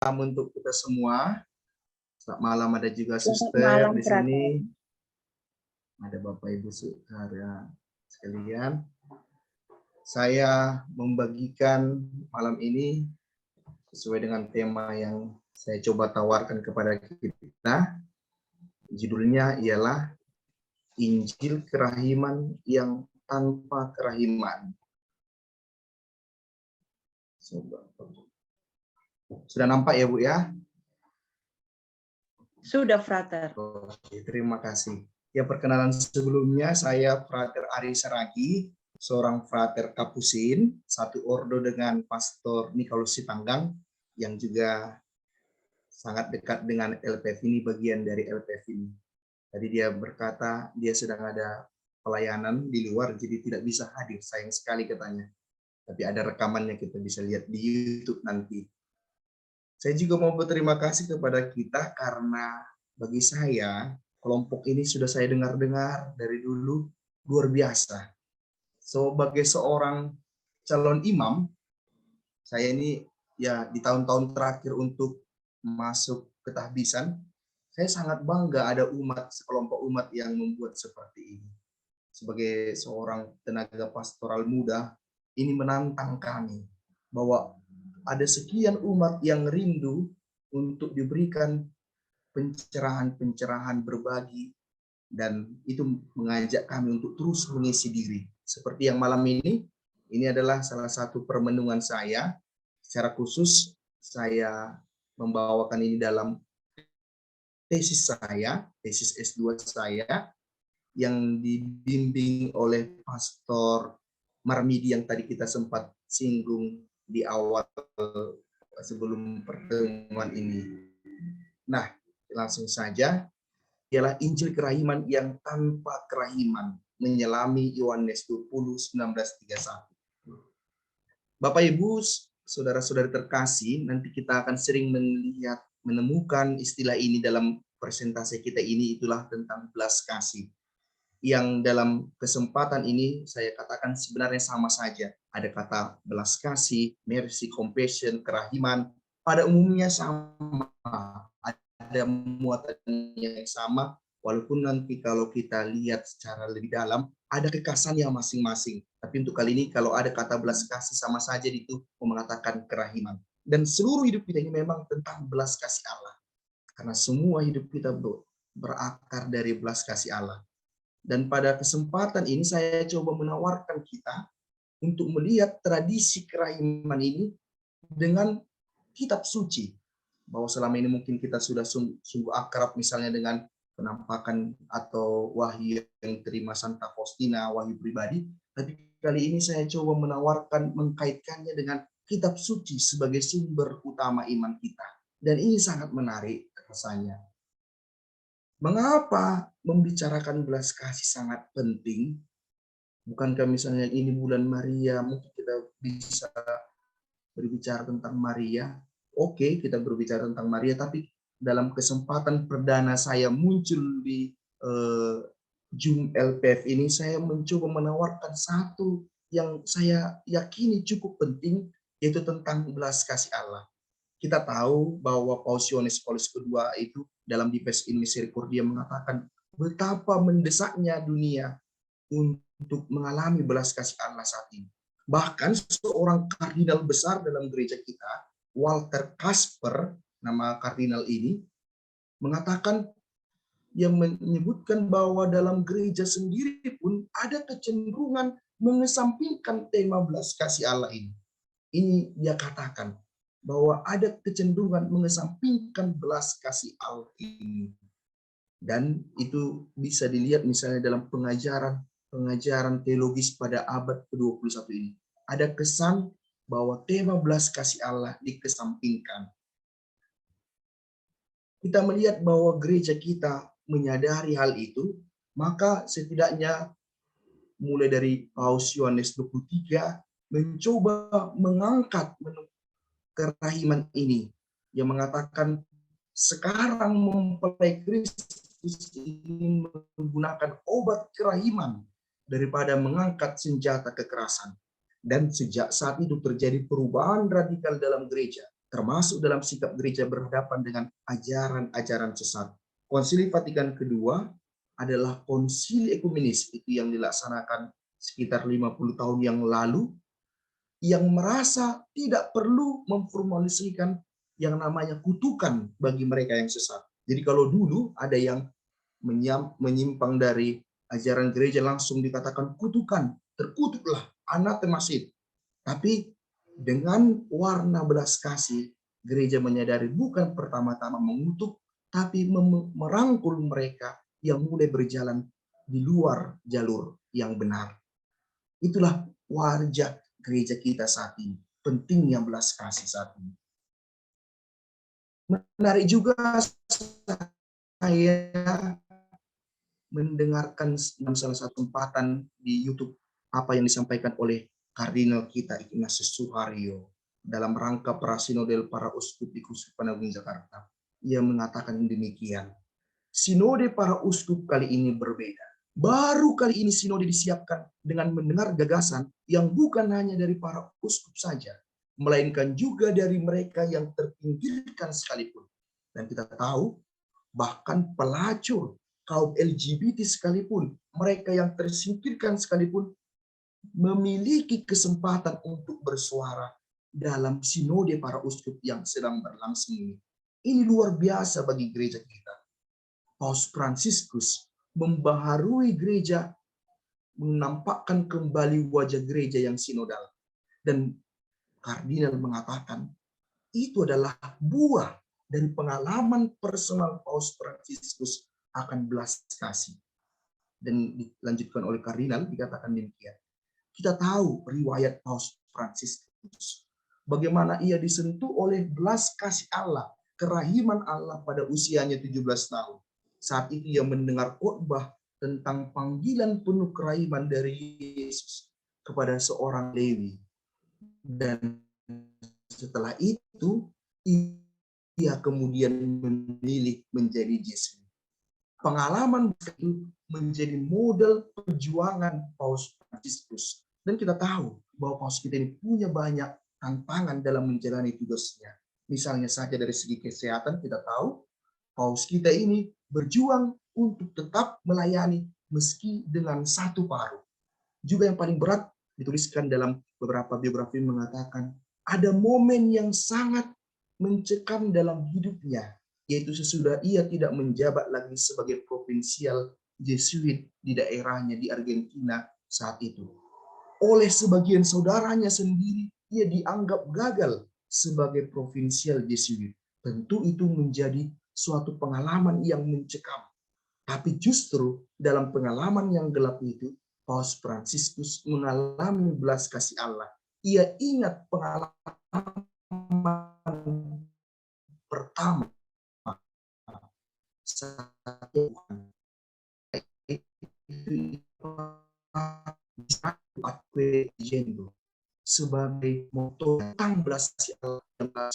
malam untuk kita semua. Selamat malam, ada juga Selamat suster malam, di sini. Frater. Ada Bapak Ibu saudara sekalian. Saya membagikan malam ini sesuai dengan tema yang saya coba tawarkan kepada kita. Judulnya ialah Injil Kerahiman yang tanpa kerahiman. Sudah nampak ya Bu ya? Sudah, Frater. Oke, terima kasih. Ya, perkenalan sebelumnya, saya Frater Ari Saragi, seorang Frater Kapusin, satu ordo dengan Pastor Nikolus Sitanggang, yang juga sangat dekat dengan LPF ini, bagian dari LPF ini. Tadi dia berkata, dia sedang ada pelayanan di luar, jadi tidak bisa hadir, sayang sekali katanya. Tapi ada rekamannya, kita bisa lihat di YouTube nanti. Saya juga mau berterima kasih kepada kita karena bagi saya kelompok ini sudah saya dengar-dengar dari dulu luar biasa. Sebagai seorang calon imam, saya ini ya di tahun-tahun terakhir untuk masuk ke tahbisan, saya sangat bangga ada sekelompok umat yang membuat seperti ini. Sebagai seorang tenaga pastoral muda, ini menantang kami bahwa ada sekian umat yang rindu untuk diberikan pencerahan-pencerahan berbagi, dan itu mengajak kami untuk terus mengisi diri. Seperti yang malam ini adalah salah satu permenungan saya. Secara khusus saya membawakan ini dalam tesis saya, tesis S2 saya, yang dibimbing oleh Pastor Marmidi yang tadi kita sempat singgung di awal sebelum pertemuan ini. Nah, langsung saja, ialah Injil Kerahiman yang tanpa kerahiman, menyelami Yohanes 20, 19-31. Bapak Ibu, saudara-saudari terkasih, nanti kita akan sering menemukan istilah ini dalam presentasi kita ini, itulah tentang belas kasih. Yang dalam kesempatan ini saya katakan sebenarnya sama saja. Ada kata belas kasih, mercy, compassion, kerahiman. Pada umumnya sama. Ada muatan yang sama. Walaupun nanti kalau kita lihat secara lebih dalam, ada kekasannya masing-masing. Tapi untuk kali ini kalau ada kata belas kasih sama saja itu mengatakan kerahiman. Dan seluruh hidup kita ini memang tentang belas kasih Allah. Karena semua hidup kita berakar dari belas kasih Allah. Dan pada kesempatan ini saya coba menawarkan kita untuk melihat tradisi kerahiman ini dengan kitab suci. Bahwa selama ini mungkin kita sudah sungguh akrab misalnya dengan penampakan atau wahyu yang terima Santa Faustina, wahyu pribadi. Tapi kali ini saya coba menawarkan, mengkaitkannya dengan kitab suci sebagai sumber utama iman kita. Dan ini sangat menarik rasanya. Mengapa membicarakan belas kasih sangat penting? Bukankah misalnya ini bulan Maria, mungkin kita bisa berbicara tentang Maria. Oke, kita berbicara tentang Maria, tapi dalam kesempatan perdana saya muncul di Zoom LPF ini, saya mencoba menawarkan satu yang saya yakini cukup penting, yaitu tentang belas kasih Allah. Kita tahu bahwa Paus Yohanes Paulus kedua itu dalam Dives in Misericordia mengatakan betapa mendesaknya dunia untuk mengalami belas kasih Allah saat ini. Bahkan seorang kardinal besar dalam gereja kita, Walter Kasper, nama kardinal ini, mengatakan, yang menyebutkan bahwa dalam gereja sendiri pun ada kecenderungan mengesampingkan tema belas kasih Allah ini. Ini dia katakan, bahwa ada kecenderungan mengesampingkan belas kasih Allah ini. Dan itu bisa dilihat misalnya dalam pengajaran teologis pada abad ke-21 ini. Ada kesan bahwa tema belas kasih Allah dikesampingkan. Kita melihat bahwa gereja kita menyadari hal itu, maka setidaknya mulai dari Paus Yohanes 23 mencoba mengangkat kerahiman ini, yang mengatakan sekarang mempelai Kristus ini menggunakan obat kerahiman daripada mengangkat senjata kekerasan. Dan sejak saat itu terjadi perubahan radikal dalam gereja. termasuk dalam sikap gereja berhadapan dengan ajaran-ajaran sesat. Konsili Vatikan kedua adalah konsili ekumenis itu yang dilaksanakan sekitar 50 tahun yang lalu, yang merasa tidak perlu memformulasikan yang namanya kutukan bagi mereka yang sesat. Jadi kalau dulu ada yang menyimpang dari ajaran gereja langsung dikatakan kutukan, terkutuklah, anatemasid. Tapi dengan warna belas kasih, gereja menyadari bukan pertama-tama mengutuk, tapi merangkul mereka yang mulai berjalan di luar jalur yang benar. Itulah wajah gereja kita saat ini. Pentingnya belas kasih saat ini. Menarik juga saya mendengarkan dalam salah satu tempatan di YouTube apa yang disampaikan oleh Kardinal kita Ignatius Suharyo dalam rangka prasinodel para uskup di Keuskupan Agung Jakarta. Ia mengatakan demikian. Sinode para uskup kali ini berbeda. Baru kali ini sinode disiapkan dengan mendengar gagasan yang bukan hanya dari para uskup saja, melainkan juga dari mereka yang terpinggirkan sekalipun. Dan kita tahu bahkan pelacur, kaum LGBT sekalipun, mereka yang tersingkirkan sekalipun memiliki kesempatan untuk bersuara dalam sinode para uskup yang sedang berlangsung ini. Ini luar biasa bagi gereja kita. Paus Fransiskus membaharui gereja, menampakkan kembali wajah gereja yang sinodal. Dan Kardinal mengatakan itu adalah buah dari pengalaman personal Paus Fransiskus akan belas kasih. Dan dilanjutkan oleh Kardinal dikatakan demikian. Kita tahu riwayat Paus Fransiskus, bagaimana ia disentuh oleh belas kasih Allah, kerahiman Allah pada usianya 17 tahun. Saat itu ia mendengar khotbah tentang panggilan penuh kerahiman dari Yesus kepada seorang Lewi. Dan setelah itu ia kemudian memilih menjadi Yesus. Pengalaman itu menjadi model perjuangan Paus Fransiskus. Dan kita tahu bahwa Paus kita ini punya banyak tantangan dalam menjalani tugasnya. Misalnya saja dari segi kesehatan, kita tahu Paus kita ini berjuang untuk tetap melayani meski dengan satu paruh. Juga yang paling berat dituliskan dalam beberapa biografi mengatakan ada momen yang sangat mencekam dalam hidupnya, yaitu sesudah ia tidak menjabat lagi sebagai provinsial Jesuit di daerahnya di Argentina saat itu. Oleh sebagian saudaranya sendiri, ia dianggap gagal sebagai provinsial Jesuit. Tentu itu menjadi suatu pengalaman yang mencekam. Tapi justru dalam pengalaman yang gelap itu, Paus Fransiskus mengalami belas kasih Allah. Ia ingat pengalaman pertama saat Tuhan itu sebagai moto tentang belas kasih Allah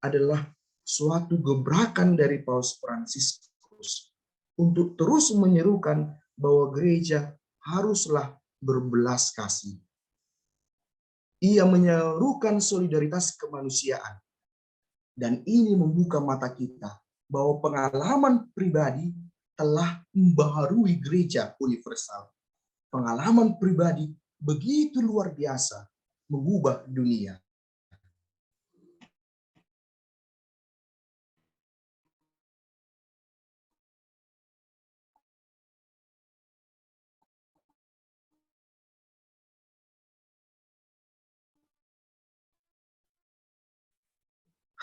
adalah suatu gebrakan dari Paus Fransiskus untuk terus menyerukan bahwa gereja haruslah berbelas kasih. Ia menyerukan solidaritas kemanusiaan. Dan ini membuka mata kita bahwa pengalaman pribadi telah membaharui gereja universal. Pengalaman pribadi begitu luar biasa mengubah dunia.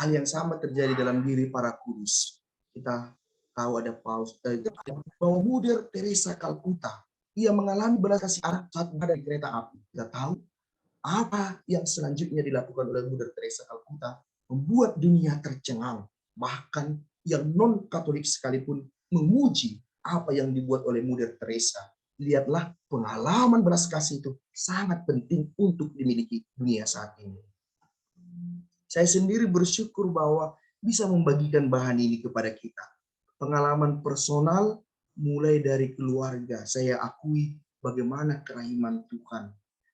Hal yang sama terjadi dalam diri para kudus. Kita tahu ada Paus bahwa Mother Teresa Calcutta, ia mengalami belas kasih Allah saat berada di kereta api. Kita tahu apa yang selanjutnya dilakukan oleh Mother Teresa Calcutta membuat dunia tercengang. Bahkan yang non-Katolik sekalipun memuji apa yang dibuat oleh Mother Teresa. Lihatlah, pengalaman belas kasih itu sangat penting untuk dimiliki dunia saat ini. Saya sendiri bersyukur bahwa bisa membagikan bahan ini kepada kita. Pengalaman personal mulai dari keluarga. Saya akui bagaimana kerahiman Tuhan.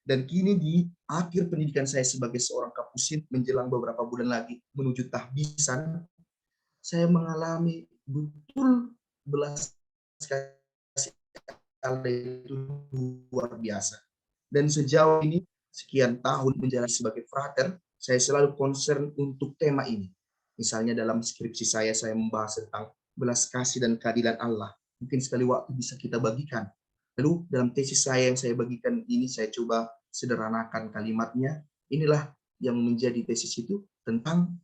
Dan kini di akhir pendidikan saya sebagai seorang kapusin menjelang beberapa bulan lagi menuju tahbisan, saya mengalami betul belas kasih Allah itu luar biasa. Dan sejauh ini, sekian tahun menjalani sebagai frater, saya selalu concern untuk tema ini. Misalnya dalam skripsi saya membahas tentang belas kasih dan keadilan Allah. Mungkin sekali waktu bisa kita bagikan. Lalu dalam tesis saya yang saya bagikan ini, saya coba sederhanakan kalimatnya. Inilah yang menjadi tesis itu tentang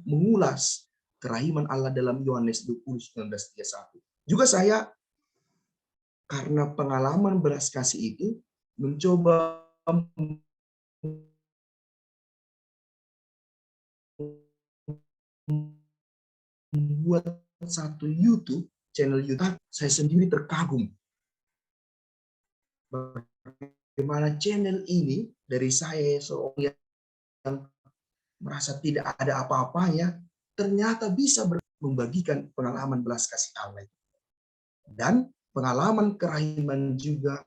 mengulas kerahiman Allah dalam Yohanes 20:19-31. Juga saya karena pengalaman belas kasih itu mencoba membuat satu YouTube, channel YouTube. Saya sendiri terkagum bagaimana channel ini dari saya seorang yang merasa tidak ada apa-apanya, ternyata bisa membagikan pengalaman belas kasih Allah. Dan pengalaman kerahiman juga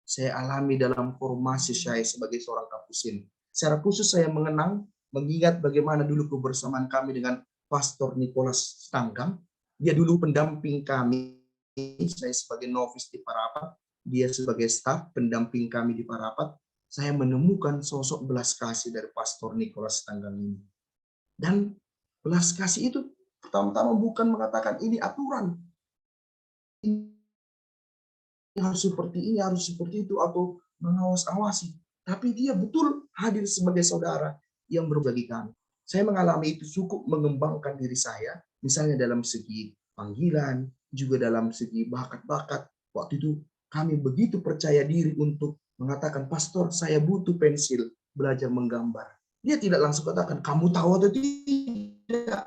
saya alami dalam formasi saya sebagai seorang kapusin. Secara khusus saya mengingat bagaimana dulu kebersamaan kami dengan Pastor Nicholas Stanggang. Dia dulu pendamping kami, saya sebagai novis di Parapat, dia sebagai staf pendamping kami di Parapat. Saya menemukan sosok belas kasih dari Pastor Nicholas Stanggang ini. Dan belas kasih itu pertama-tama bukan mengatakan ini aturan, harus seperti ini, harus seperti itu, atau mengawas-awasi. Tapi dia betul hadir sebagai saudara yang berbagi kami. Saya mengalami itu cukup mengembangkan diri saya, misalnya dalam segi panggilan, juga dalam segi bakat-bakat. Waktu itu kami begitu percaya diri untuk mengatakan, Pastor, saya butuh pensil, belajar menggambar. Dia tidak langsung katakan, kamu tahu atau tidak.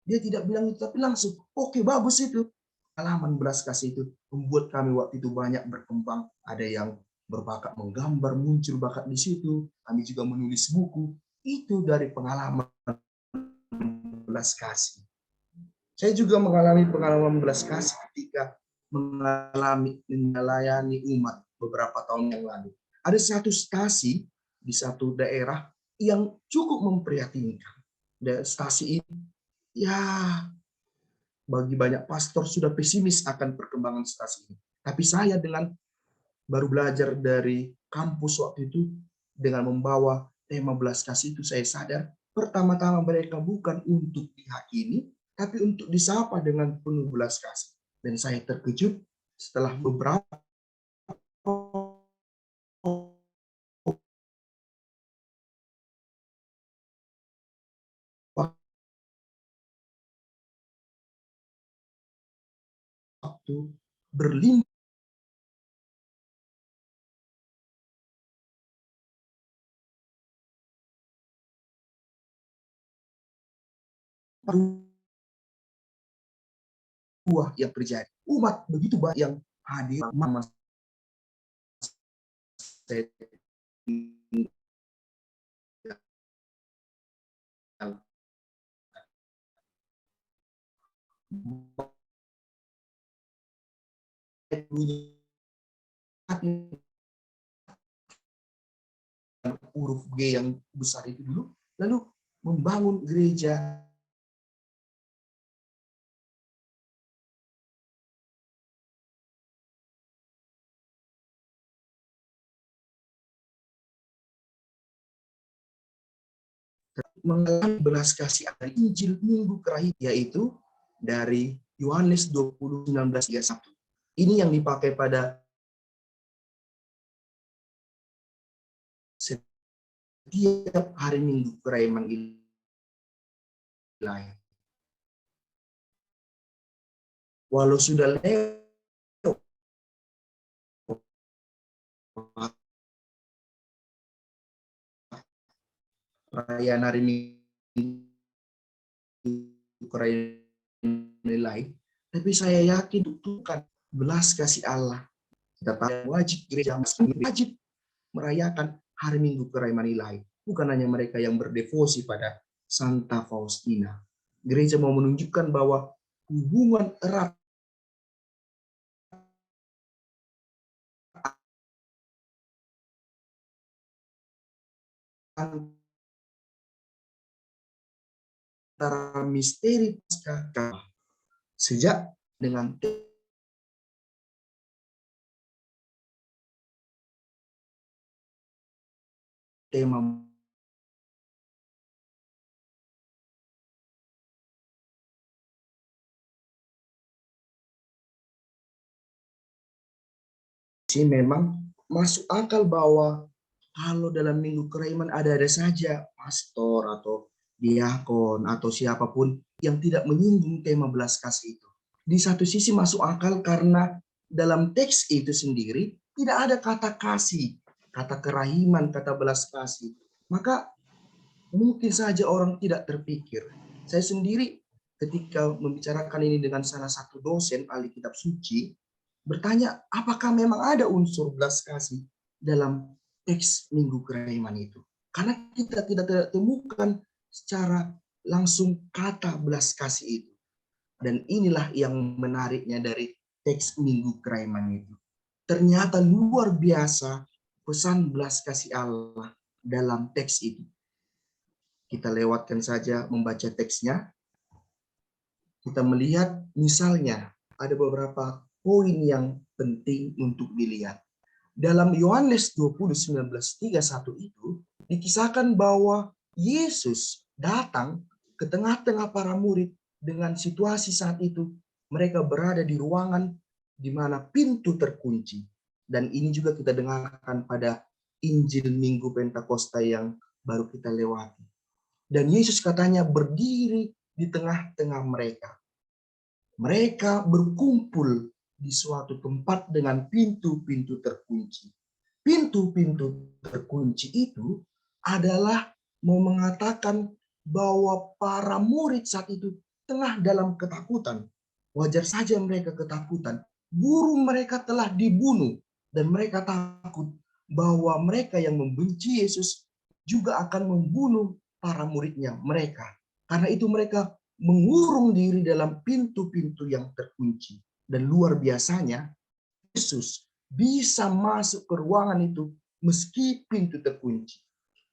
Dia tidak bilang itu, tapi langsung, oke, bagus itu. Pengalaman belas kasih itu membuat kami waktu itu banyak berkembang. Ada yang berbakat menggambar, muncul bakat di situ. Kami juga menulis buku. Itu dari pengalaman belas kasih. Saya juga mengalami pengalaman belas kasih ketika melayani umat beberapa tahun yang lalu. Ada satu stasi di satu daerah yang cukup memprihatinkan. Dan stasi ini, ya, bagi banyak pastor sudah pesimis akan perkembangan stasi ini. Tapi saya dengan baru belajar dari kampus waktu itu, dengan membawa tema belas kasih itu, saya sadar pertama-tama mereka bukan untuk dihakimi, tapi untuk disapa dengan penuh belas kasih. Dan saya terkejut setelah beberapa waktu berlimpah buah yang terjadi. Umat begitu banyak yang hadir, mama saya huruf G yang besar itu dulu, lalu membangun gereja mengalami belas kasih dari Injil Minggu Kerahiman, yaitu dari Yohanes 20:19-31. Ini yang dipakai pada setiap hari Minggu Kerahiman Ilahi. Walau sudah lewat perayaan hari Minggu Kerahiman Ilahi, tapi saya yakin bukan belas kasih Allah. Kita wajib gereja wajib merayakan hari Minggu Kerahiman Ilahi. Bukan hanya mereka yang berdevosi pada Santa Faustina. Gereja mau menunjukkan bahwa hubungan erat antara misteri Paskah sejak dengan tema sih memang masuk akal bahwa kalau dalam Minggu Kerahiman ada-ada saja pastor atau diakon atau siapapun yang tidak menyinggung tema belas kasih itu. Di satu sisi masuk akal karena dalam teks itu sendiri tidak ada kata kasih, kata kerahiman, kata belas kasih. Maka mungkin saja orang tidak terpikir. Saya sendiri ketika membicarakan ini dengan salah satu dosen ahli kitab suci, bertanya apakah memang ada unsur belas kasih dalam teks Minggu Kerahiman itu. Karena kita tidak temukan secara langsung kata belas kasih itu. Dan inilah yang menariknya dari teks Minggu Kerahiman itu. Ternyata luar biasa pesan belas kasih Allah dalam teks itu. Kita lewatkan saja membaca teksnya. Kita melihat misalnya ada beberapa poin yang penting untuk dilihat. Dalam Yohanes 20:19-31 itu dikisahkan bahwa Yesus datang ke tengah-tengah para murid dengan situasi saat itu mereka berada di ruangan di mana pintu terkunci. Dan ini juga kita dengarkan pada Injil Minggu Pentakosta yang baru kita lewati. Dan Yesus katanya berdiri di tengah-tengah mereka. Mereka berkumpul di suatu tempat dengan pintu-pintu terkunci. Pintu-pintu terkunci itu adalah mau mengatakan bahwa para murid saat itu tengah dalam ketakutan. Wajar saja mereka ketakutan. Guru mereka telah dibunuh dan mereka takut bahwa mereka yang membenci Yesus juga akan membunuh para muridnya mereka. Karena itu mereka mengurung diri dalam pintu-pintu yang terkunci. Dan luar biasanya Yesus bisa masuk ke ruangan itu meski pintu terkunci.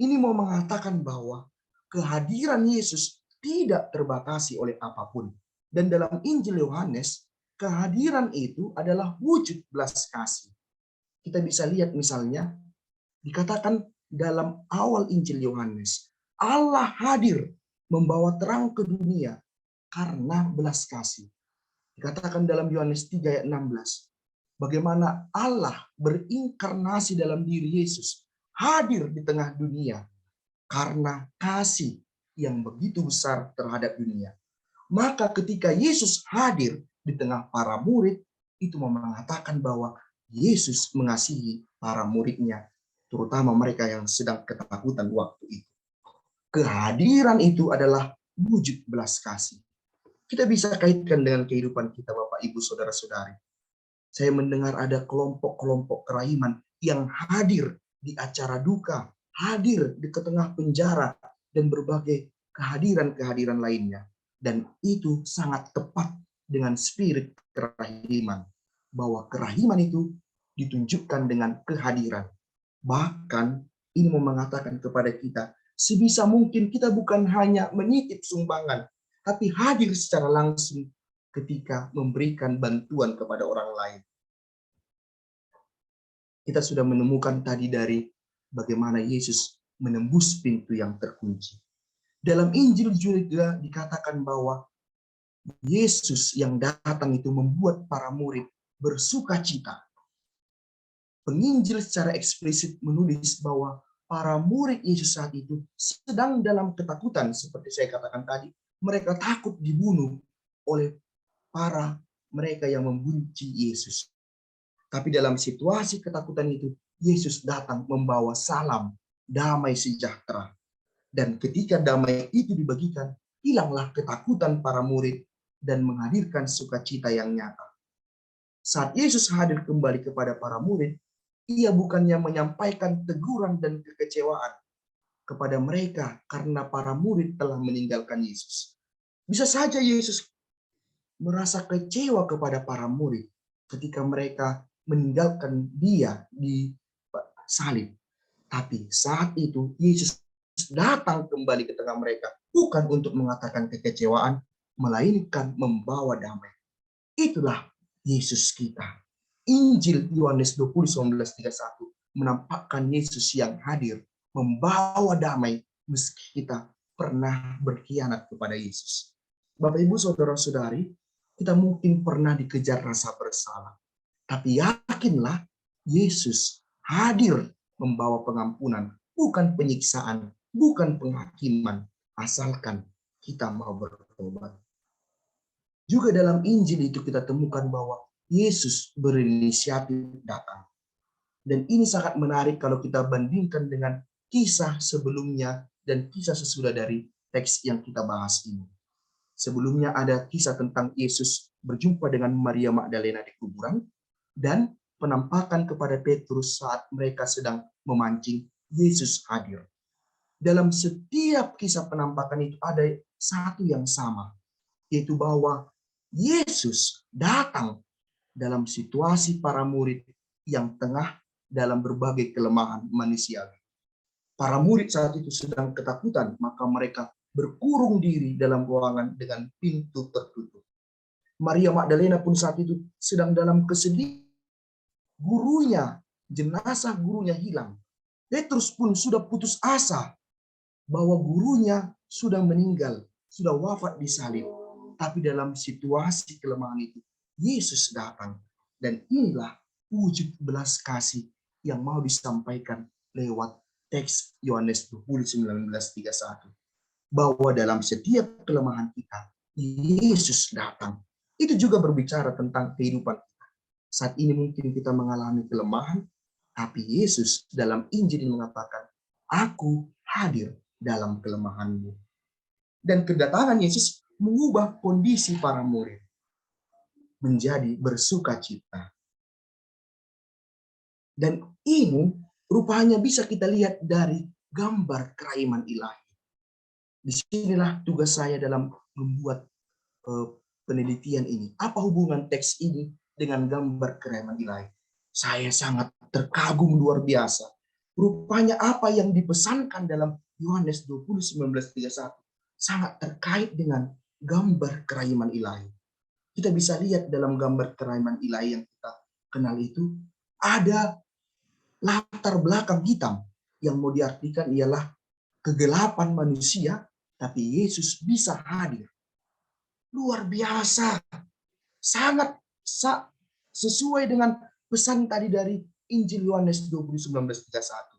Ini mau mengatakan bahwa kehadiran Yesus tidak terbatasi oleh apapun. Dan dalam Injil Yohanes, kehadiran itu adalah wujud belas kasih. Kita bisa lihat misalnya, dikatakan dalam awal Injil Yohanes, Allah hadir membawa terang ke dunia karena belas kasih. Dikatakan dalam Yohanes 3 ayat 16, bagaimana Allah berinkarnasi dalam diri Yesus, hadir di tengah dunia karena kasih yang begitu besar terhadap dunia. Maka ketika Yesus hadir di tengah para murid, itu mengatakan bahwa Yesus mengasihi para muridnya, terutama mereka yang sedang ketakutan waktu itu. Kehadiran itu adalah wujud belas kasih. Kita bisa kaitkan dengan kehidupan kita, Bapak, Ibu, Saudara-saudari. Saya mendengar ada kelompok-kelompok kerahiman yang hadir di acara duka, hadir di tengah penjara, dan berbagai kehadiran-kehadiran lainnya. Dan itu sangat tepat dengan spirit kerahiman. Bahwa kerahiman itu ditunjukkan dengan kehadiran. Bahkan ini mau mengatakan kepada kita, sebisa mungkin kita bukan hanya menitip sumbangan, tapi hadir secara langsung ketika memberikan bantuan kepada orang lain. Kita sudah menemukan tadi dari bagaimana Yesus menembus pintu yang terkunci. Dalam Injil juga dikatakan bahwa Yesus yang datang itu membuat para murid bersuka cita. Penginjil secara eksplisit menulis bahwa para murid Yesus saat itu sedang dalam ketakutan, seperti saya katakan tadi. Mereka takut dibunuh oleh para mereka yang membenci Yesus. Tapi dalam situasi ketakutan itu, Yesus datang membawa salam, damai sejahtera. Dan ketika damai itu dibagikan, hilanglah ketakutan para murid dan menghadirkan sukacita yang nyata. Saat Yesus hadir kembali kepada para murid, ia bukannya menyampaikan teguran dan kekecewaan kepada mereka karena para murid telah meninggalkan Yesus. Bisa saja Yesus merasa kecewa kepada para murid ketika mereka meninggalkan dia di salib. Tapi saat itu Yesus datang kembali ke tengah mereka, bukan untuk mengatakan kekecewaan, melainkan membawa damai. Itulah Yesus kita. Injil Yohanes 20:19-31 menampakkan Yesus yang hadir, membawa damai meski kita pernah berkhianat kepada Yesus. Bapak Ibu Saudara-saudari, kita mungkin pernah dikejar rasa bersalah. Tapi yakinlah, Yesus hadir membawa pengampunan, bukan penyiksaan, bukan penghakiman, asalkan kita mau bertobat. Juga dalam Injil itu kita temukan bahwa Yesus berinisiatif datang. Dan ini sangat menarik kalau kita bandingkan dengan kisah sebelumnya dan kisah sesudah dari teks yang kita bahas ini. Sebelumnya ada kisah tentang Yesus berjumpa dengan Maria Magdalena di kuburan dan penampakan kepada Petrus saat mereka sedang memancing. Yesus hadir. Dalam setiap kisah penampakan itu ada satu yang sama, yaitu bahwa Yesus datang dalam situasi para murid yang tengah dalam berbagai kelemahan manusiawi. Para murid saat itu sedang ketakutan, maka mereka berkurung diri dalam ruangan dengan pintu tertutup. Maria Magdalena pun saat itu sedang dalam kesedihan. Gurunya, jenazah gurunya hilang. Petrus pun sudah putus asa bahwa gurunya sudah meninggal, sudah wafat di salib. Tapi dalam situasi kelemahan itu, Yesus datang. Dan inilah wujud belas kasih yang mau disampaikan lewat teks Yohanes 20:19-31. Bahwa dalam setiap kelemahan kita, Yesus datang. Itu juga berbicara tentang kehidupan kita. Saat ini mungkin kita mengalami kelemahan, tapi Yesus dalam Injil mengatakan, "Aku hadir dalam kelemahanmu." Dan kedatangan Yesus mengubah kondisi para murid menjadi bersukacita. Dan ini rupanya bisa kita lihat dari gambar keraiman ilahi. Disinilah tugas saya dalam membuat penelitian ini. Apa hubungan teks ini dengan gambar keraiman ilahi? Saya sangat terkagum luar biasa. Rupanya apa yang dipesankan dalam Yohanes 20:19-31 sangat terkait dengan gambar keraiman ilahi. Kita bisa lihat dalam gambar keraiman ilahi yang kita kenal itu, ada latar belakang hitam yang mau diartikan ialah kegelapan manusia, tapi Yesus bisa hadir. Luar biasa. Sangat sesuai dengan pesan tadi dari Injil Yohanes 20:19-31.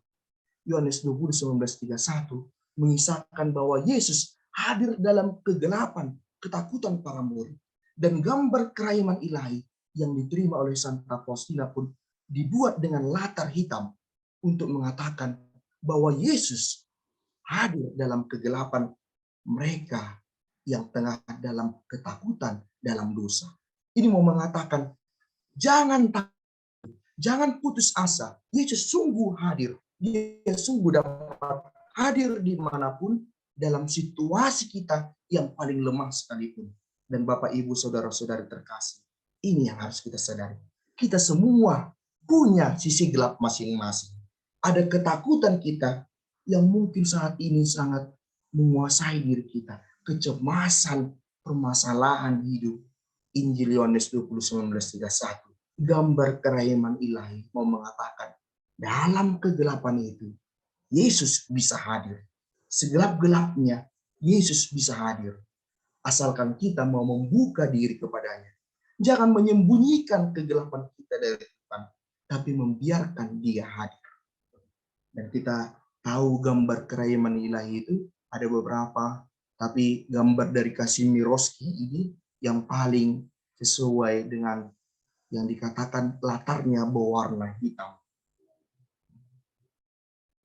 Yohanes 20:19-31 mengisahkan bahwa Yesus hadir dalam kegelapan, ketakutan para murid. Dan gambar keraiman ilahi yang diterima oleh Santa Faustina pun dibuat dengan latar hitam untuk mengatakan bahwa Yesus hadir dalam kegelapan mereka yang tengah dalam ketakutan, dalam dosa. Ini mau mengatakan, jangan putus asa. Yesus sungguh hadir. Dia sungguh dapat hadir dimanapun dalam situasi kita yang paling lemah sekalipun. Dan Bapak, Ibu, Saudara-saudari terkasih, ini yang harus kita sadari. Kita semua punya sisi gelap masing-masing. Ada ketakutan kita yang mungkin saat ini sangat menguasai diri kita. Kecemasan, permasalahan hidup. Injil Yohanes 20:19-31. Gambar keraiman ilahi mau mengatakan, dalam kegelapan itu, Yesus bisa hadir. Segelap-gelapnya, Yesus bisa hadir. Asalkan kita mau membuka diri kepadanya. Jangan menyembunyikan kegelapan kita dari Tuhan, tapi membiarkan Dia hadir. Dan kita tahu gambar keraiman ilahi itu ada beberapa, tapi gambar dari Kazimierowski ini yang paling sesuai dengan yang dikatakan latarnya berwarna hitam.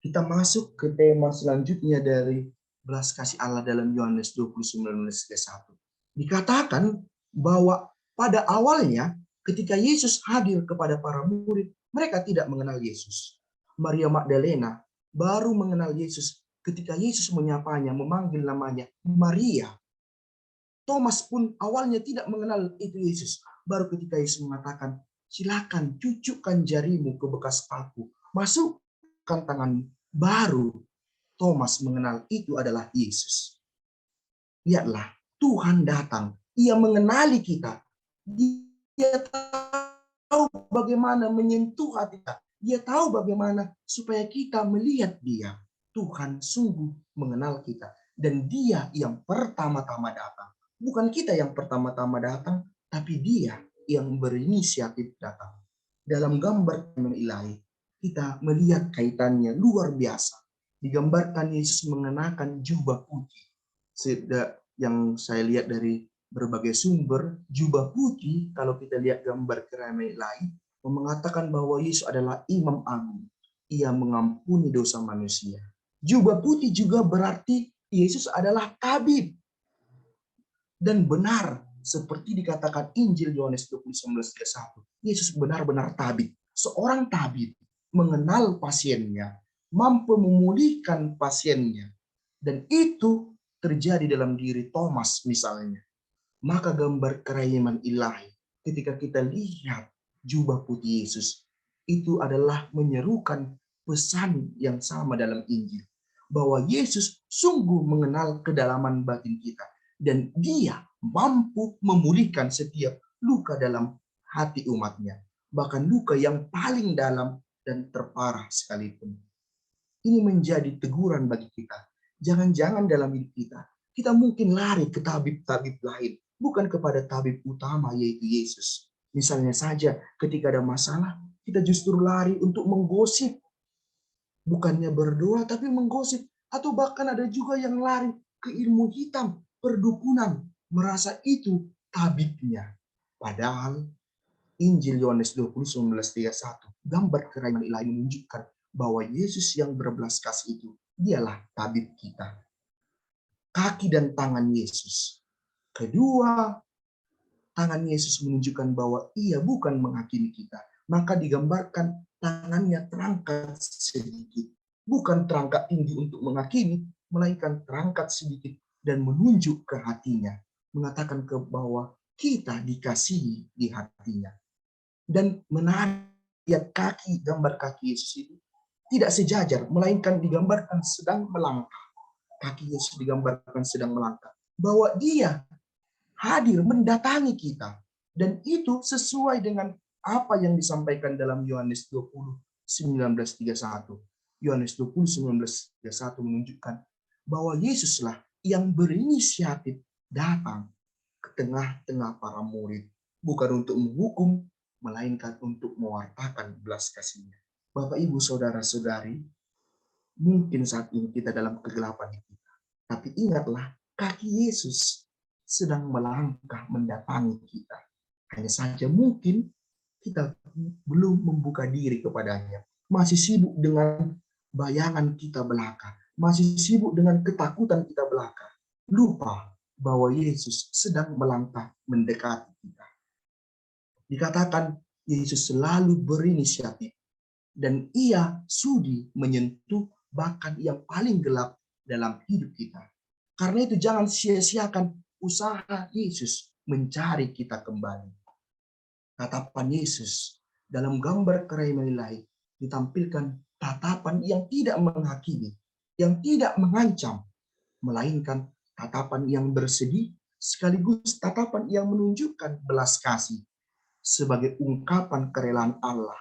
Kita masuk ke tema selanjutnya dari belas kasih Allah dalam Yohanes 20:19-31. Dikatakan bahwa pada awalnya ketika Yesus hadir kepada para murid, mereka tidak mengenal Yesus. Maria Magdalena baru mengenal Yesus ketika Yesus menyapanya, memanggil namanya Maria. Thomas pun awalnya tidak mengenal itu Yesus. Baru ketika Yesus mengatakan, "Silakan cucukkan jarimu ke bekas paku, masukkan tanganmu." Baru Thomas mengenal itu adalah Yesus. Lihatlah, Tuhan datang. Ia mengenali kita. Dia tahu bagaimana menyentuh hati kita. Dia tahu bagaimana supaya kita melihat dia. Tuhan sungguh mengenal kita. Dan dia yang pertama-tama datang. Bukan kita yang pertama-tama datang, tapi dia yang berinisiatif datang. Dalam gambar ilahi, kita melihat kaitannya luar biasa. Digambarkan Yesus mengenakan jubah putih. Yang saya lihat dari berbagai sumber, jubah putih, kalau kita lihat gambar keramaian lain, mengatakan bahwa Yesus adalah imam agung. Ia mengampuni dosa manusia. Jubah putih juga berarti Yesus adalah tabib. Dan benar, seperti dikatakan Injil Yohanes 20:19-21, Yesus benar-benar tabib. Seorang tabib mengenal pasiennya, mampu memulihkan pasiennya. Dan itu terjadi dalam diri Thomas misalnya. Maka gambar kerajaan ilahi ketika kita lihat jubah putih Yesus, itu adalah menyerukan pesan yang sama dalam Injil. Bahwa Yesus sungguh mengenal kedalaman batin kita. Dan dia mampu memulihkan setiap luka dalam hati umatnya. Bahkan luka yang paling dalam dan terparah sekalipun. Ini menjadi teguran bagi kita. Jangan-jangan dalam hidup kita mungkin lari ke tabib-tabib lain, bukan kepada tabib utama yaitu Yesus. Misalnya saja ketika ada masalah, kita justru lari untuk menggosip. Bukannya berdoa tapi menggosip. Atau bahkan ada juga yang lari ke ilmu hitam, perdukunan, merasa itu tabibnya. Padahal Injil Yohanes 20:19-21, gambar kerajaan ilahi menunjukkan bahwa Yesus yang berbelas kasih itu, dialah tabib kita. Kaki dan tangan Yesus. Kedua, tangan Yesus menunjukkan bahwa ia bukan menghakimi kita. Maka digambarkan tangannya terangkat sedikit. Bukan terangkat tinggi untuk menghakimi, melainkan terangkat sedikit dan menunjuk ke hatinya. Mengatakan ke bahwa kita dikasihi di hatinya. Dan menarik kaki, gambar kaki Yesus itu tidak sejajar, melainkan digambarkan sedang melangkah. Kaki Yesus digambarkan sedang melangkah. Bahwa dia hadir mendatangi kita. Dan itu sesuai dengan apa yang disampaikan dalam Yohanes 20:19-31. Yohanes 20:19-31 menunjukkan bahwa Yesuslah yang berinisiatif datang ke tengah-tengah para murid. Bukan untuk menghukum, melainkan untuk mewartakan belas kasih-Nya. Bapak, Ibu, Saudara-saudari, mungkin saat ini kita dalam kegelapan kita. Tapi ingatlah, kaki Yesus sedang melangkah mendatangi kita. Hanya saja mungkin kita belum membuka diri kepadanya. Masih sibuk dengan bayangan kita belaka. Masih sibuk dengan ketakutan kita belaka. Lupa bahwa Yesus sedang melangkah mendekati kita. Dikatakan Yesus selalu berinisiatif. Dan ia sudi menyentuh bahkan yang paling gelap dalam hidup kita. Karena itu jangan sia-siakan usaha Yesus mencari kita kembali. Tatapan Yesus dalam gambar kerajaan ilahi ditampilkan tatapan yang tidak menghakimi, yang tidak mengancam, melainkan tatapan yang bersedih sekaligus tatapan yang menunjukkan belas kasih sebagai ungkapan kerelaan Allah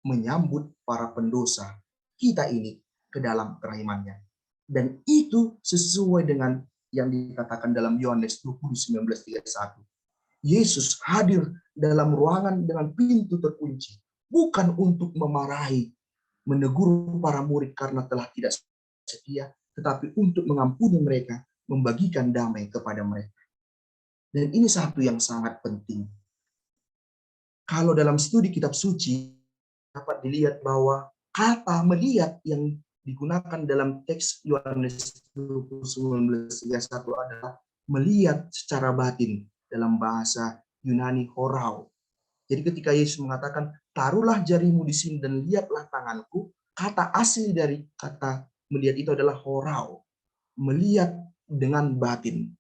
menyambut para pendosa kita ini ke dalam kerahimannya. Dan itu sesuai dengan yang dikatakan dalam Yohanes 20:19-31. Yesus hadir dalam ruangan dengan pintu terkunci. Bukan untuk memarahi, menegur para murid karena telah tidak setia, tetapi untuk mengampuni mereka, membagikan damai kepada mereka. Dan ini satu yang sangat penting. Kalau dalam studi kitab suci, dapat dilihat bahwa kata melihat yang digunakan dalam teks Yohanes 20:19-31 adalah melihat secara batin dalam bahasa Yunani horao. Jadi ketika Yesus mengatakan, taruhlah jarimu di sini dan lihatlah tanganku, kata asli dari kata melihat itu adalah horao, melihat dengan batin.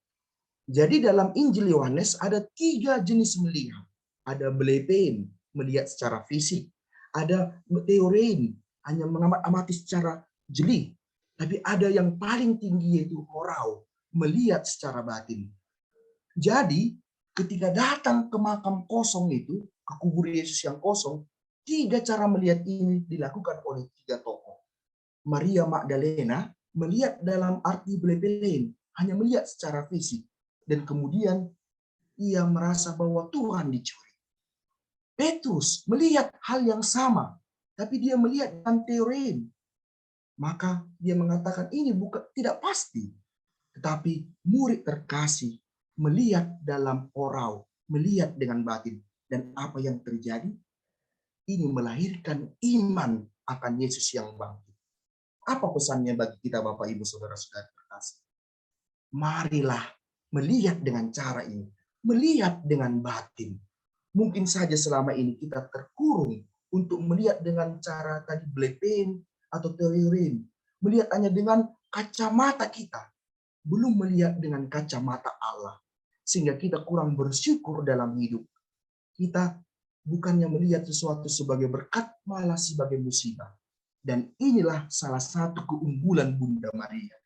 Jadi dalam Injil Yohanes ada 3 jenis melihat. Ada belepein, melihat secara fisik. Ada teorein, hanya mengamati secara jeli. Tapi ada yang paling tinggi yaitu horau, melihat secara batin. Jadi ketika datang ke makam kosong itu, ke kubur Yesus yang kosong, 3 cara melihat ini dilakukan oleh 3 tokoh. Maria Magdalena melihat dalam arti belepelen, hanya melihat secara fisik. Dan kemudian ia merasa bahwa Tuhan dicuri. Petrus melihat hal yang sama, tapi dia melihat dengan teori. Maka dia mengatakan ini bukan tidak pasti. Tetapi murid terkasih melihat dalam orau, melihat dengan batin. Dan apa yang terjadi? Ini melahirkan iman akan Yesus yang bangkit. Apa pesannya bagi kita Bapak Ibu Saudara-saudara terkasih? Marilah melihat dengan cara ini. Melihat dengan batin. Mungkin saja selama ini kita terkurung untuk melihat dengan cara tadi blepen atau teorin. Melihat hanya dengan kacamata kita. Belum melihat dengan kacamata Allah. Sehingga kita kurang bersyukur dalam hidup. Kita bukannya melihat sesuatu sebagai berkat, malah sebagai musibah. Dan inilah salah satu keunggulan Bunda Maria.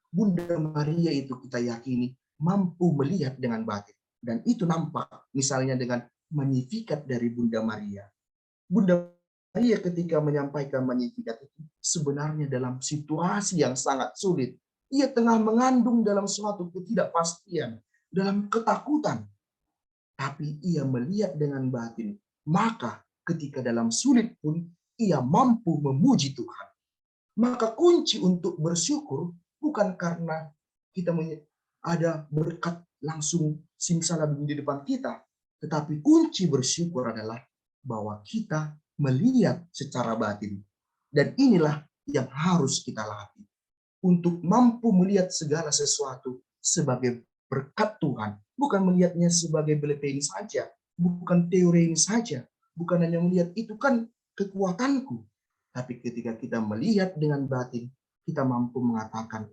Bunda Maria itu kita yakini mampu melihat dengan batin. Dan itu nampak misalnya dengan Magnificat dari Bunda Maria. Bunda Maria ketika menyampaikan Magnificat itu sebenarnya dalam situasi yang sangat sulit. Ia tengah mengandung dalam suatu ketidakpastian, dalam ketakutan. Tapi ia melihat dengan batin. Maka ketika dalam sulit pun ia mampu memuji Tuhan. Maka kunci untuk bersyukur bukan karena kita ada berkat langsung simsalabim di depan kita. Tetapi kunci bersyukur adalah bahwa kita melihat secara batin. Dan inilah yang harus kita latih. Untuk mampu melihat segala sesuatu sebagai berkat Tuhan. Bukan melihatnya sebagai belepen saja. Bukan teori saja. Bukan hanya melihat itu kan kekuatanku. Tapi ketika kita melihat dengan batin, kita mampu mengatakan,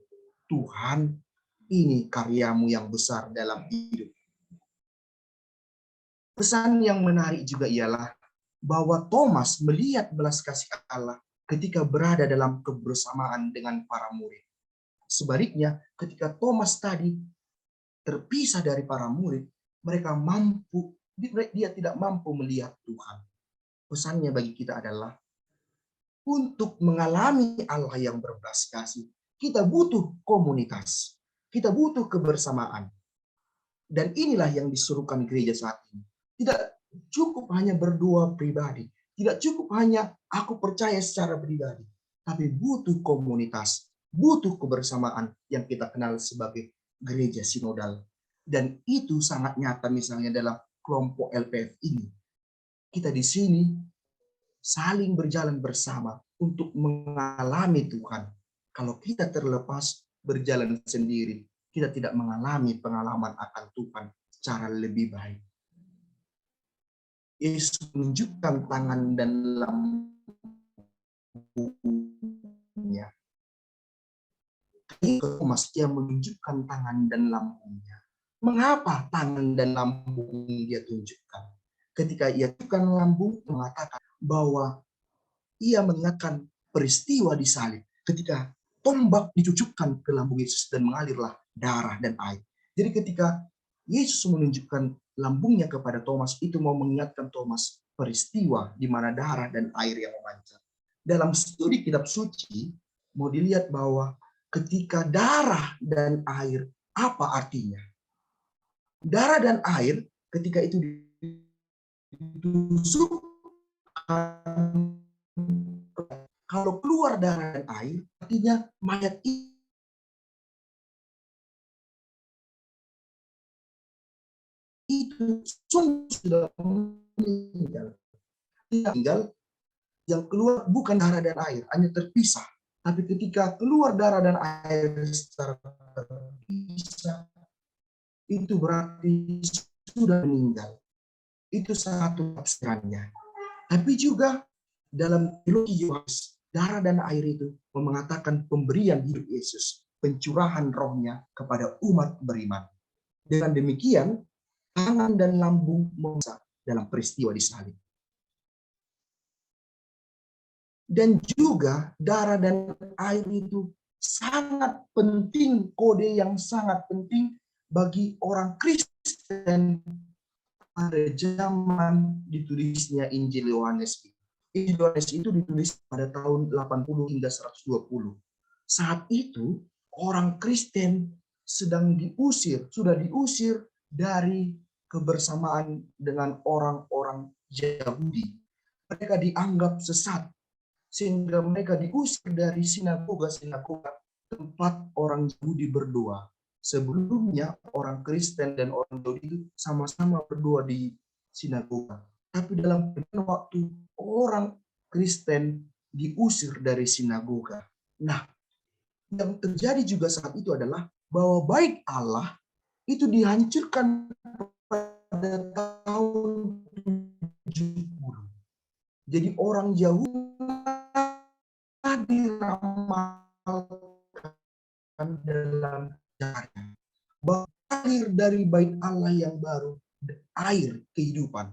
Tuhan, ini karyamu yang besar dalam hidup. Pesan yang menarik juga ialah bahwa Thomas melihat belas kasih Allah ketika berada dalam kebersamaan dengan para murid. Sebaliknya, ketika Thomas tadi terpisah dari para murid, dia tidak mampu melihat Tuhan. Pesannya bagi kita adalah untuk mengalami Allah yang berbelas kasih, kita butuh komunitas, kita butuh kebersamaan. Dan inilah yang disuruhkan gereja saat ini. Tidak cukup hanya berdua pribadi, tidak cukup hanya aku percaya secara pribadi, tapi butuh komunitas, butuh kebersamaan yang kita kenal sebagai gereja sinodal. Dan itu sangat nyata misalnya dalam kelompok LPF ini. Kita di sini saling berjalan bersama untuk mengalami Tuhan. Kalau kita terlepas berjalan sendiri, kita tidak mengalami pengalaman akan Tuhan secara lebih baik. Yesus menunjukkan tangan dan lambungnya. Thomas dia menunjukkan tangan dan lambungnya. Mengapa tangan dan lambung dia tunjukkan? Ketika ia tunjukkan lambung, mengatakan bahwa ia mengingatkan peristiwa di salib ketika tombak dicucukkan ke lambung Yesus dan mengalirlah darah dan air. Jadi ketika Yesus menunjukkan lambungnya kepada Thomas, itu mau mengingatkan Thomas peristiwa di mana darah dan air yang memancar. Dalam studi kitab suci, mau dilihat bahwa ketika darah dan air, apa artinya? Darah dan air ketika itu ditusukkan, kalau keluar darah dan air, artinya mayat itu sungguh sudah meninggal. Tinggal yang keluar bukan darah dan air, hanya terpisah. Tapi ketika keluar darah dan air secara terpisah, itu berarti sudah meninggal. Itu satu tafsirannya. Tapi juga dalam teologi Yohanes, darah dan air itu mengatakan pemberian hidup Yesus, pencurahan rohnya kepada umat beriman. Dengan demikian, tangan dan lambung memesak dalam peristiwa di salib. Dan juga darah dan air itu sangat penting, kode yang sangat penting bagi orang Kristen pada zaman ditulisnya Injil Yohanes. Injil Yohanes itu ditulis pada tahun 80 hingga 120. Saat itu orang Kristen sudah diusir dari kebersamaan dengan orang-orang Yahudi. Mereka dianggap sesat, sehingga mereka diusir dari sinagoga-sinagoga tempat orang Yahudi berdoa. Sebelumnya orang Kristen dan orang Yahudi sama-sama berdoa di sinagoga. Tapi dalam waktu orang Kristen diusir dari sinagoga. Nah, yang terjadi juga saat itu adalah bahwa bait Allah itu dihancurkan pada tahun 70. Jadi orang Yahudi diramalkan dalam caranya bahwa air dari bait Allah yang baru, air kehidupan.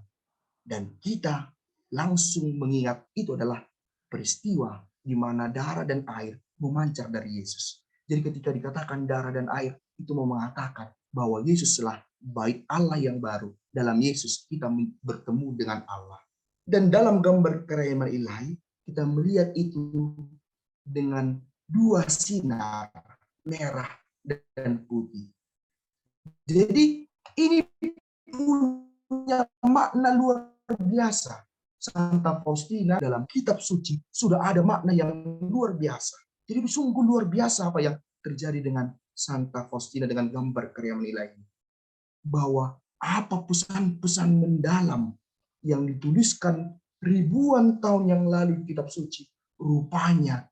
Dan kita langsung mengingat itu adalah peristiwa di mana darah dan air memancar dari Yesus. Jadi ketika dikatakan darah dan air, itu mau mengatakan bahwa Yesus adalah bait Allah yang baru. Dalam Yesus kita bertemu dengan Allah. Dan dalam gambar kerajaan ilahi, kita melihat itu dengan dua sinar, merah dan putih. Jadi ini punya makna luar biasa. Santa Faustina dalam kitab suci sudah ada makna yang luar biasa. Jadi sungguh luar biasa apa yang terjadi dengan Santa Faustina dengan gambar kerajaan ilahi. Bahwa apa pesan-pesan mendalam yang dituliskan ribuan tahun yang lalu di kitab suci rupanya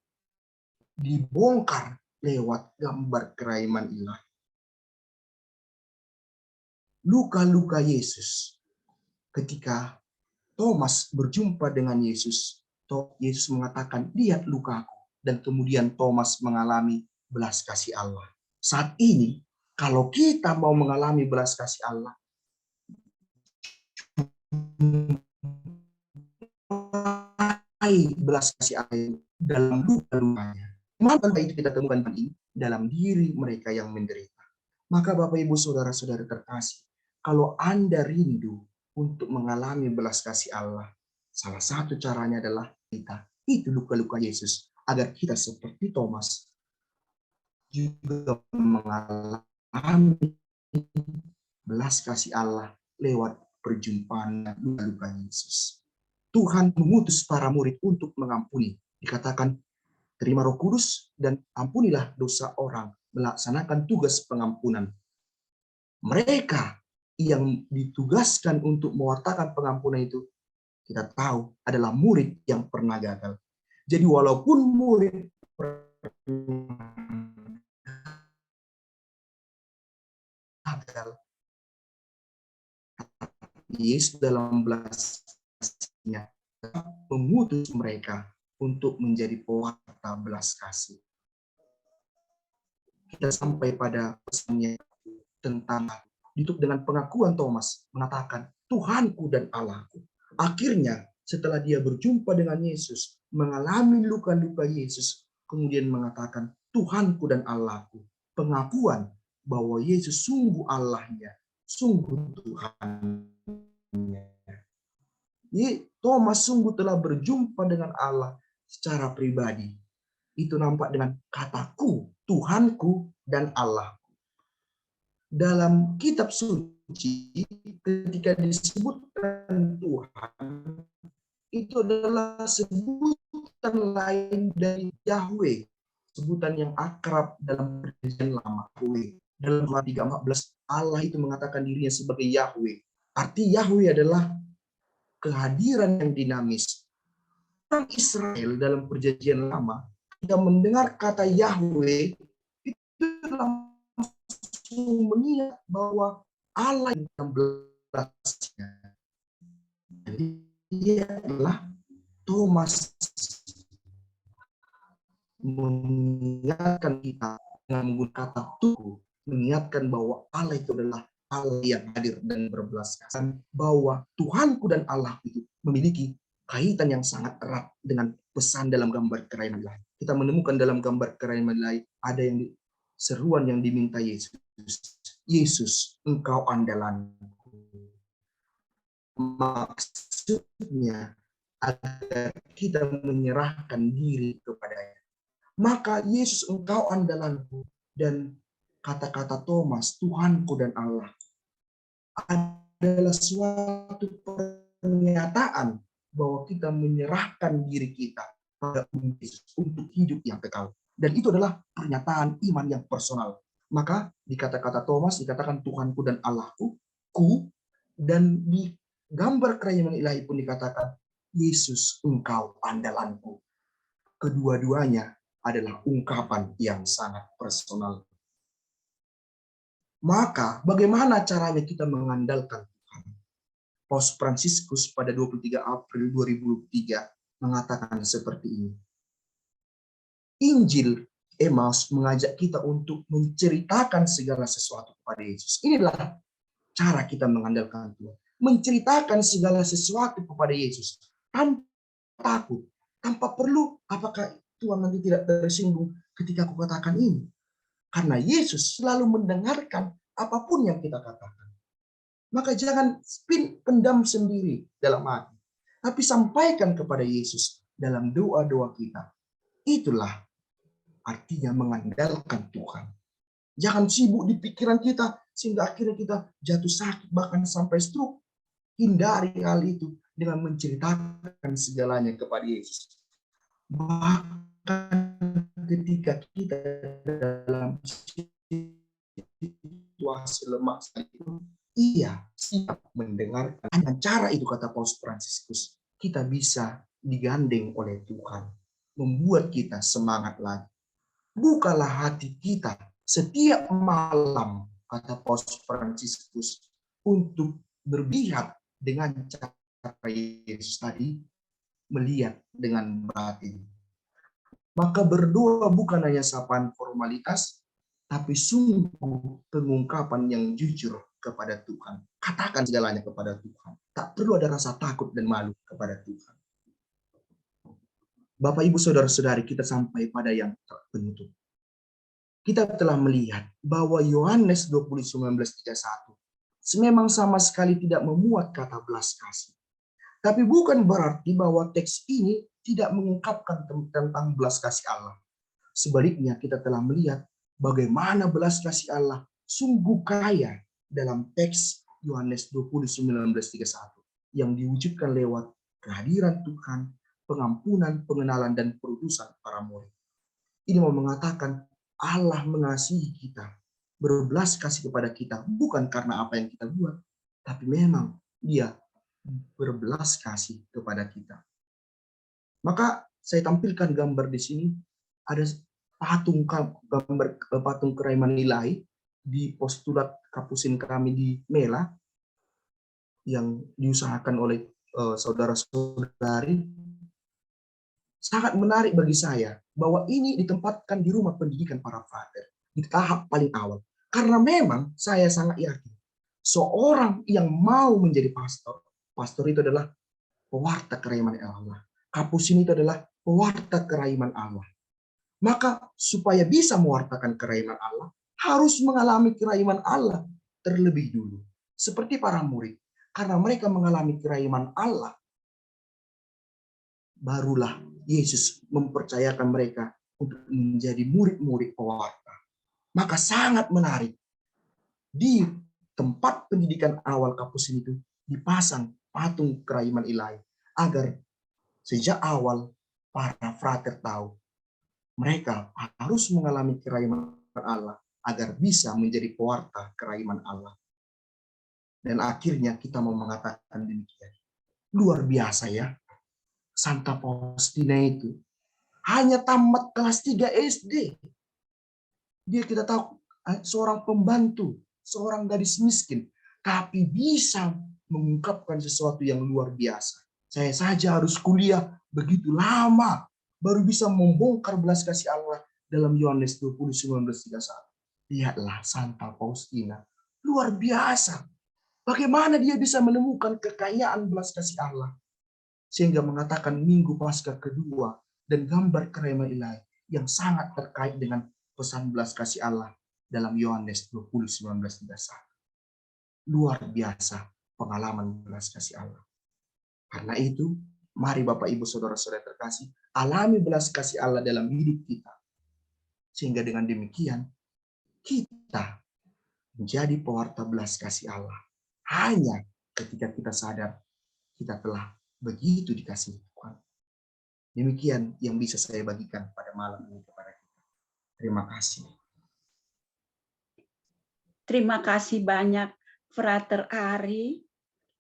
dibongkar lewat gambar kerajaan ilahi. Luka-luka Yesus ketika Thomas berjumpa dengan Yesus, Yesus mengatakan, lihat lukaku. Dan kemudian Thomas mengalami belas kasih Allah. Saat ini, kalau kita mau mengalami belas kasih Allah, belas kasih Allah dalam luka-lukanya. Maka itu kita temukan ini dalam diri mereka yang menderita. Maka Bapak Ibu Saudara-saudara terkasih, kalau Anda rindu untuk mengalami belas kasih Allah, salah satu caranya adalah kita itu luka-luka Yesus, agar kita seperti Thomas juga mengalami belas kasih Allah lewat perjumpaan luka-luka Yesus. Tuhan mengutus para murid untuk mengampuni. Dikatakan, terima Roh Kudus dan ampunilah dosa orang, melaksanakan tugas pengampunan. Mereka yang ditugaskan untuk mewartakan pengampunan itu, kita tahu adalah murid yang pernah gagal. Jadi walaupun murid gagal, Yesus dalam belas kasih-Nya mengutus mereka untuk menjadi pewarta belas kasih. Kita sampai pada pesannya tentang ditutup dengan pengakuan Thomas mengatakan Tuhanku dan Allahku. Akhirnya setelah dia berjumpa dengan Yesus, mengalami luka-luka Yesus, kemudian mengatakan Tuhanku dan Allahku. Pengakuan bahwa Yesus sungguh Allahnya, sungguh Tuhannya. Thomas sungguh telah berjumpa dengan Allah secara pribadi. Itu nampak dengan kataku, Tuhanku dan Allah. Dalam kitab suci, ketika disebutkan Tuhan, itu adalah sebutan lain dari Yahweh. Sebutan yang akrab dalam perjanjian lama. Dalam Roma 3:14, Allah itu mengatakan dirinya sebagai Yahweh. Arti Yahweh adalah kehadiran yang dinamis. Orang Israel dalam perjanjian lama, ketika mendengar kata Yahweh, itu langsung mengingat bahwa Allah yang belasnya. Jadi dia adalah Thomas mengingatkan kita dengan menggunakan kata Tuhan, mengingatkan bahwa Allah itu adalah Allah yang hadir dan berbelas kasihan, bahwa Tuhanku dan Allah itu memiliki kaitan yang sangat erat dengan pesan dalam gambar kerajaan Allah. kita menemukan dalam gambar kerahiman ilahi ada seruan yang diminta Yesus. Yesus, engkau andalanku. Maksudnya agar kita menyerahkan diri kepadanya. Maka Yesus, engkau andalanku, dan kata-kata Thomas, Tuhanku dan Allah, adalah suatu pernyataan bahwa kita menyerahkan diri kita pada Yesus untuk hidup yang kekal. Dan itu adalah pernyataan iman yang personal. Maka di kata-kata Thomas dikatakan Tuhanku dan Allahku, dan di gambar kerahiman ilahi pun dikatakan Yesus, engkau andalanku. Kedua-duanya adalah ungkapan yang sangat personal. Maka bagaimana caranya kita mengandalkan Tuhan? Paus Fransiskus pada 23 April 2003 mengatakan seperti ini. Injil Emmaus mengajak kita untuk menceritakan segala sesuatu kepada Yesus. Inilah cara kita mengandalkan Tuhan. Menceritakan segala sesuatu kepada Yesus tanpa takut, tanpa perlu apakah Tuhan nanti tidak tersinggung ketika aku katakan ini. Karena Yesus selalu mendengarkan apapun yang kita katakan. Maka jangan pendam sendiri dalam hati, tapi sampaikan kepada Yesus dalam doa-doa kita. Itulah artinya mengandalkan Tuhan. Jangan sibuk di pikiran kita sehingga akhirnya kita jatuh sakit bahkan sampai stroke. Hindari hal itu dengan menceritakan segalanya kepada Yesus. Bahkan ketika kita dalam situasi lemah sekalipun, ia siap mendengarkan. Dengan cara itu, kata Paus Fransiskus, kita bisa digandeng oleh Tuhan, membuat kita semangat lagi. Bukalah hati kita setiap malam, kata Paus Fransiskus, untuk berpihak dengan cara Yesus tadi, melihat dengan batin. Maka berdoa bukan hanya sapaan formalitas, tapi sungguh pengungkapan yang jujur kepada Tuhan. Katakan segalanya kepada Tuhan. Tak perlu ada rasa takut dan malu kepada Tuhan. Bapak, Ibu, Saudara-saudari, kita sampai pada yang penutup. Kita telah melihat bahwa Yohanes 20:19-31 memang sama sekali tidak memuat kata belas kasih. Tapi bukan berarti bahwa teks ini tidak mengungkapkan tentang belas kasih Allah. Sebaliknya kita telah melihat bagaimana belas kasih Allah sungguh kaya dalam teks Yohanes 20:19-31 yang diwujudkan lewat kehadiran Tuhan, pengampunan, pengenalan, dan perutusan para murid. Ini mau mengatakan Allah mengasihi kita, berbelas kasih kepada kita, bukan karena apa yang kita buat, tapi memang Dia berbelas kasih kepada kita. Maka saya tampilkan gambar di sini, ada patung kerahiman ilahi di postulat kapusin kami di Mela yang diusahakan oleh saudara-saudari. Sangat menarik bagi saya bahwa ini ditempatkan di rumah pendidikan para frater di tahap paling awal. Karena memang saya sangat yakin seorang yang mau menjadi pastor itu adalah pewarta kerahiman Allah. Kapusin itu adalah pewarta kerahiman Allah. Maka supaya bisa mewartakan kerahiman Allah, harus mengalami kerahiman Allah terlebih dulu. Seperti para murid. Karena mereka mengalami kerahiman Allah, barulah Yesus mempercayakan mereka untuk menjadi murid-murid pewarta. Maka sangat menarik. Di tempat pendidikan awal Kapusin itu dipasang patung kerahiman ilahi. Agar sejak awal para frater tahu mereka harus mengalami kerahiman Allah agar bisa menjadi pewarta kerahiman Allah. Dan akhirnya kita mau mengatakan demikian. Luar biasa ya. Santa Faustina itu hanya tamat kelas 3 SD. Dia kita tahu seorang pembantu, seorang gadis miskin, tapi bisa mengungkapkan sesuatu yang luar biasa. Saya saja harus kuliah begitu lama baru bisa membongkar belas kasih Allah dalam Yohanes 20:19-31. Lihatlah Santa Faustina, luar biasa. Bagaimana dia bisa menemukan kekayaan belas kasih Allah sehingga mengatakan Minggu Paskah kedua dan gambar kerahiman ilahi yang sangat terkait dengan pesan belas kasih Allah dalam Yohanes 20:19-31. Luar biasa pengalaman belas kasih Allah. Karena itu, mari Bapak Ibu Saudara-saudara terkasih, alami belas kasih Allah dalam hidup kita. Sehingga dengan demikian, kita menjadi pewarta belas kasih Allah. Hanya ketika kita sadar, kita telah begitu dikasihi Tuhan. Demikian yang bisa saya bagikan pada malam ini kepada kita. Terima kasih. Terima kasih banyak, Frater Ari.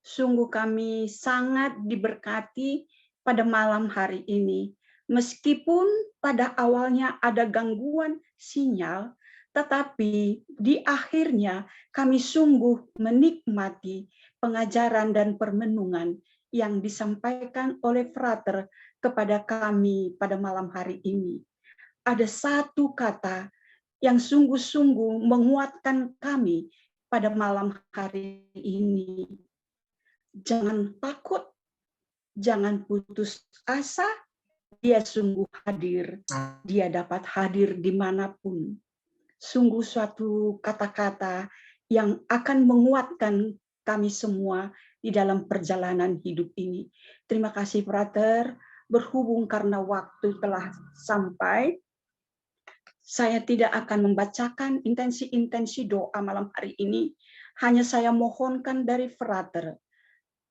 Sungguh kami sangat diberkati pada malam hari ini. Meskipun pada awalnya ada gangguan sinyal, tetapi di akhirnya kami sungguh menikmati pengajaran dan permenungan yang disampaikan oleh Frater kepada kami pada malam hari ini. Ada satu kata yang sungguh-sungguh menguatkan kami pada malam hari ini. Jangan takut, jangan putus asa, dia sungguh hadir. Dia dapat hadir dimanapun. Sungguh suatu kata-kata yang akan menguatkan kami semua di dalam perjalanan hidup ini. Terima kasih, Frater. Berhubung karena waktu telah sampai, saya tidak akan membacakan intensi-intensi doa malam hari ini. Hanya saya mohonkan dari Frater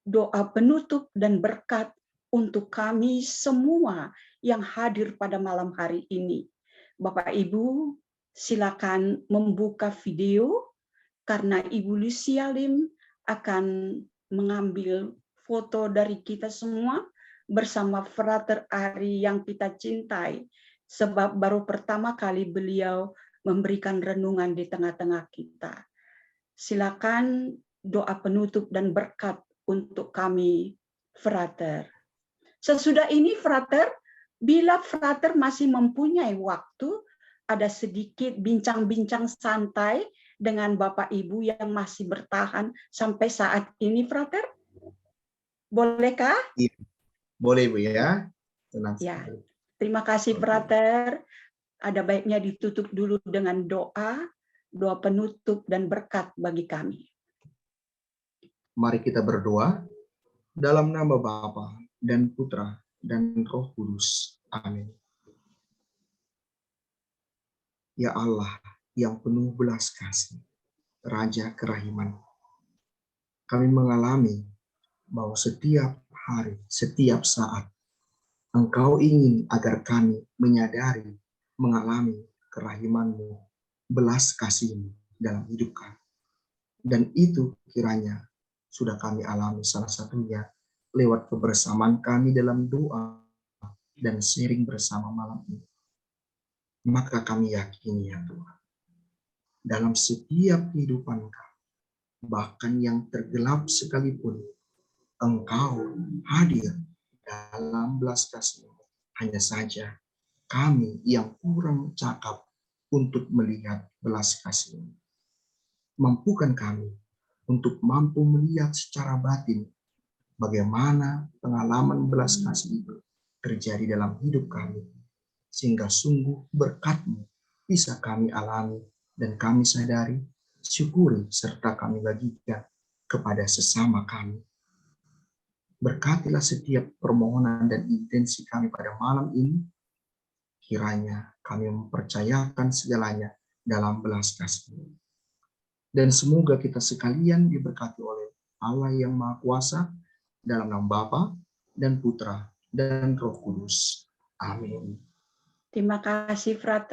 doa penutup dan berkat untuk kami semua yang hadir pada malam hari ini. Bapak Ibu, silakan membuka video karena Ibu Lucia Lim akan mengambil foto dari kita semua bersama Frater Ari yang kita cintai, sebab baru pertama kali beliau memberikan renungan di tengah-tengah kita. Silakan doa penutup dan berkat untuk kami, Frater. Sesudah ini, Frater, bila Frater masih mempunyai waktu, ada sedikit bincang-bincang santai dengan Bapak Ibu yang masih bertahan sampai saat ini, Frater. Bolehkah? Iya. Boleh, Bu, ya. Tenang Ya. sekali. Terima kasih, Frater. Ada baiknya ditutup dulu dengan doa penutup dan berkat bagi kami. Mari kita berdoa dalam nama Bapa dan Putra dan Roh Kudus. Amin. Ya Allah yang penuh belas kasih, Raja kerahiman, kami mengalami bahwa setiap hari, setiap saat, Engkau ingin agar kami menyadari, mengalami kerahiman-Mu, belas kasih-Mu dalam hidup kami. Dan itu kiranya sudah kami alami salah satunya lewat kebersamaan kami dalam doa dan sharing bersama malam ini. Maka kami yakini ya Tuhan, dalam setiap kehidupan kami, bahkan yang tergelap sekalipun, Engkau hadir dalam belas kasih-Mu. Hanya saja kami yang kurang cakap untuk melihat belas kasih-Mu. Mampukan kami untuk mampu melihat secara batin bagaimana pengalaman belas kasih itu terjadi dalam hidup kami, sehingga sungguh berkat-Mu bisa kami alami dan kami sadari, syukuri, serta kami bagikan kepada sesama kami. Berkatilah setiap permohonan dan intensi kami pada malam ini, kiranya kami mempercayakan segalanya dalam belas kasih-Mu. Dan semoga kita sekalian diberkati oleh Allah yang Maha Kuasa dalam nama Bapa dan Putra dan Roh Kudus. Amin. Terima kasih, Frater.